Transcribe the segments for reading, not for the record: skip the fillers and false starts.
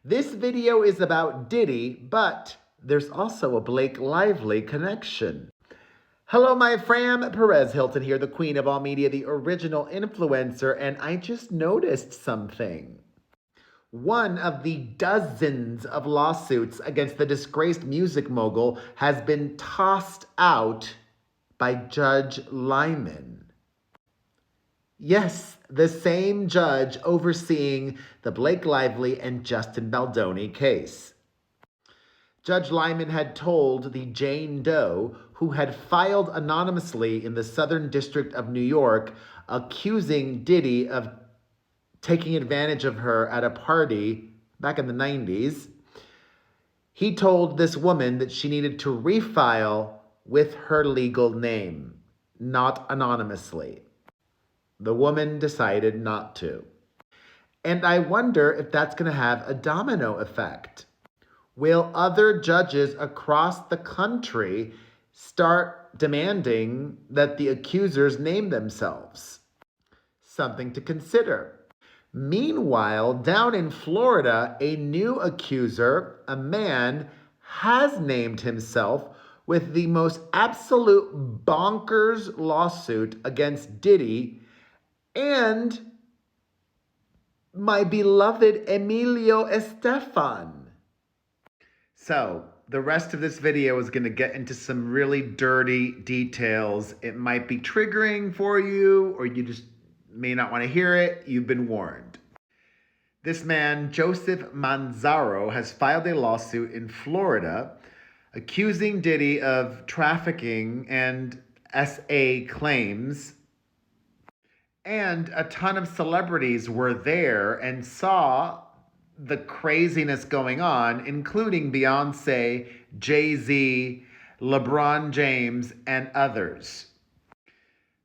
This video is about Diddy, but there's also a Blake Lively connection. Hello, my fam. Perez Hilton here, the queen of all media, the original influencer, and I just noticed something. One of the dozens of lawsuits against the disgraced music mogul has been tossed out by Judge Lyman. Yes, the same judge overseeing the Blake Lively and Justin Baldoni case. Judge Lyman had told the Jane Doe, who had filed anonymously in the Southern District of New York, accusing Diddy of taking advantage of her at a party back in the 90s, he told this woman that she needed to refile with her legal name, not anonymously. The woman decided not to. And I wonder if that's going to have a domino effect. Will other judges across the country start demanding that the accusers name themselves? Something to consider. Meanwhile, down in Florida, a new accuser, a man, has named himself with the most absolute bonkers lawsuit against Diddy and my beloved Emilio Estefan. So, the rest of this video is going to get into some really dirty details. It might be triggering for you, or you just may not want to hear it. You've been warned. This man, Joseph Manzaro, has filed a lawsuit in Florida accusing Diddy of trafficking and SA claims. And a ton of celebrities were there and saw the craziness going on, including Beyonce, Jay-Z, LeBron James, and others.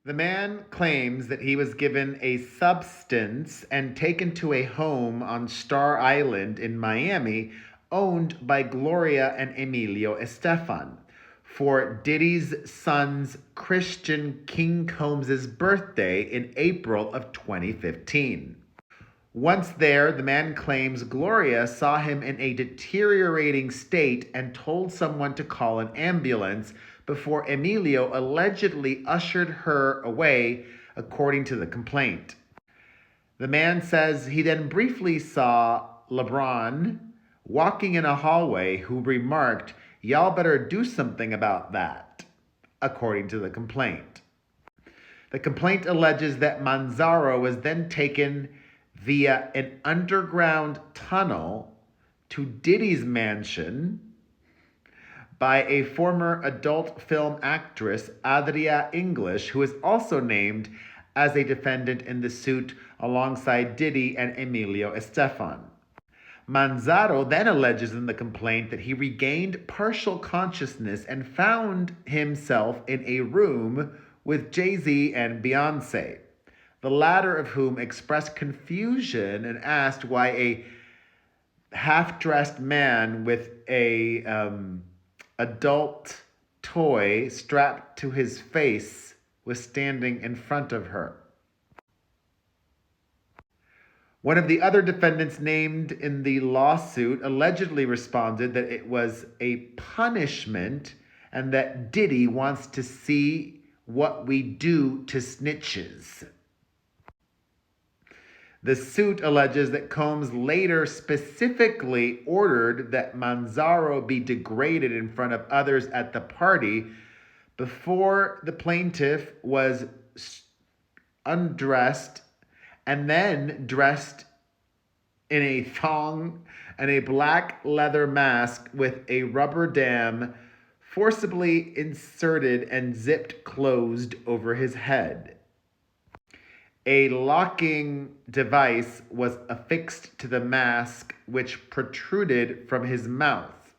The man claims that he was given a substance and taken to a home on Star Island in Miami, owned by Gloria and Emilio Estefan, for Diddy's son's Christian King Combs' birthday in April of 2015. Once there, the man claims Gloria saw him in a deteriorating state and told someone to call an ambulance before Emilio allegedly ushered her away, according to the complaint. The man says he then briefly saw LeBron walking in a hallway, who remarked, "Y'all better do something about that," according to the complaint. The complaint alleges that Manzaro was then taken via an underground tunnel to Diddy's mansion by a former adult film actress, Adria English, who is also named as a defendant in the suit alongside Diddy and Emilio Estefan. Manzaro then alleges in the complaint that he regained partial consciousness and found himself in a room with Jay-Z and Beyonce, the latter of whom expressed confusion and asked why a half-dressed man with a adult toy strapped to his face was standing in front of her. One of the other defendants named in the lawsuit allegedly responded that it was a punishment and that Diddy wants to see what we do to snitches. The suit alleges that Combs later specifically ordered that Manzaro be degraded in front of others at the party before the plaintiff was undressed and then dressed in a thong and a black leather mask with a rubber dam forcibly inserted and zipped closed over his head. A locking device was affixed to the mask, which protruded from his mouth.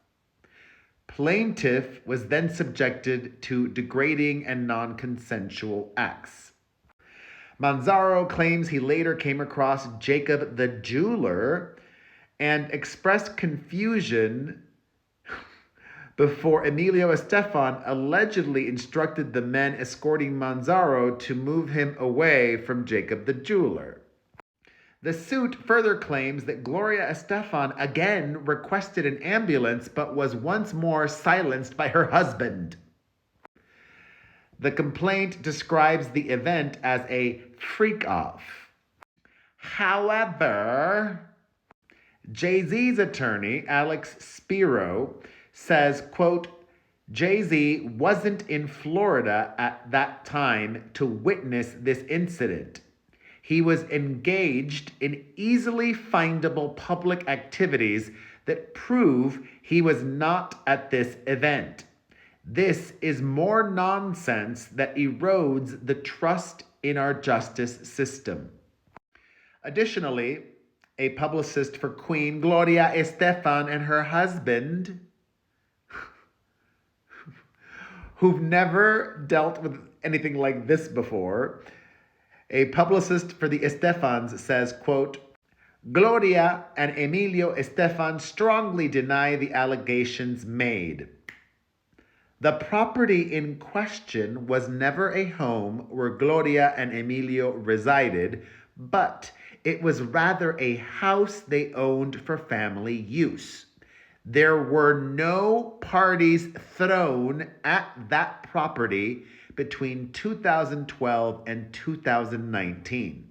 Plaintiff was then subjected to degrading and non-consensual acts. Manzaro claims he later came across Jacob the jeweler and expressed confusion before Emilio Estefan allegedly instructed the men escorting Manzaro to move him away from Jacob the jeweler. The suit further claims that Gloria Estefan again requested an ambulance but was once more silenced by her husband. The complaint describes the event as a freak-off. However, Jay-Z's attorney, Alex Spiro, says, quote, Jay-Z wasn't in Florida at that time to witness this incident. He was engaged in easily findable public activities that prove he was not at this event. This is more nonsense that erodes the trust in our justice system. Additionally, a publicist for Queen Gloria Estefan and her husband, who've never dealt with anything like this before, a publicist for the Estefans says, quote, Gloria and Emilio Estefan strongly deny the allegations made. The property in question was never a home where Gloria and Emilio resided, but it was rather a house they owned for family use. There were no parties thrown at that property between 2012 and 2019.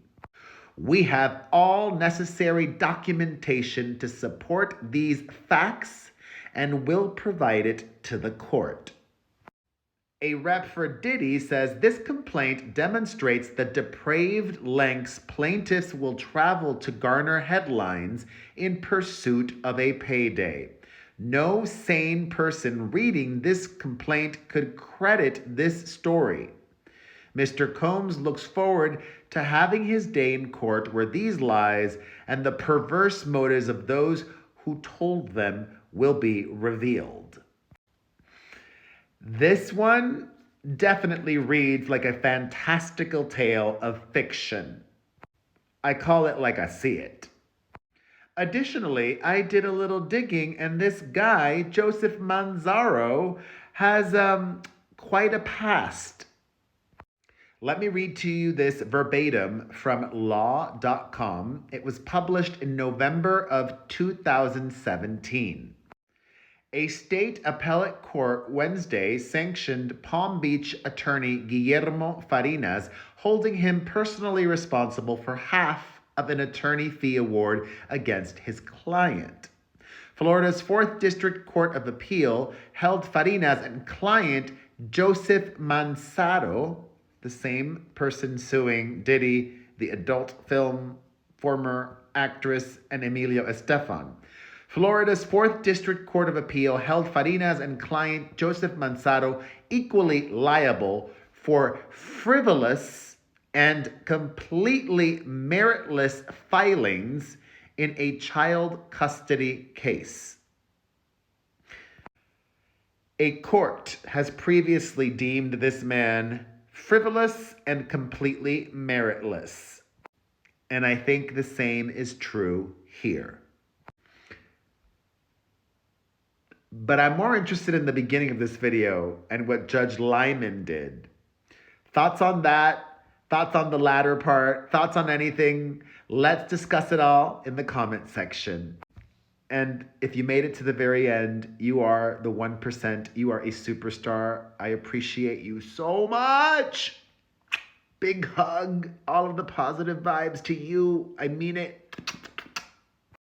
We have all necessary documentation to support these facts and will provide it to the court. A rep for Diddy says this complaint demonstrates the depraved lengths plaintiffs will travel to garner headlines in pursuit of a payday. No sane person reading this complaint could credit this story. Mr. Combs looks forward to having his day in court where these lies and the perverse motives of those who told them will be revealed. This one definitely reads like a fantastical tale of fiction. I call it like I see it. Additionally, I did a little digging, and this guy, Joseph Manzaro, has quite a past. Let me read to you this verbatim from law.com. It was published in November of 2017. A state appellate court Wednesday sanctioned Palm Beach attorney Guillermo Farinas, holding him personally responsible for half of an attorney fee award against his client. Florida's 4th District Court of Appeal held Farinas and client Joseph Manzaro, the same person suing Diddy, the adult film former actress, and Emilio Estefan. Florida's 4th District Court of Appeal held Farinas and client Joseph Manzaro equally liable for frivolous and completely meritless filings in a child custody case. A court has previously deemed this man frivolous and completely meritless, and I think the same is true here. But I'm more interested in the beginning of this video and what Judge Lyman did. Thoughts on that? Thoughts on the latter part? Thoughts on anything? Let's discuss it all in the comment section. And if you made it to the very end, you are the 1%. You are a superstar. I appreciate you so much. Big hug. All of the positive vibes to you. I mean it.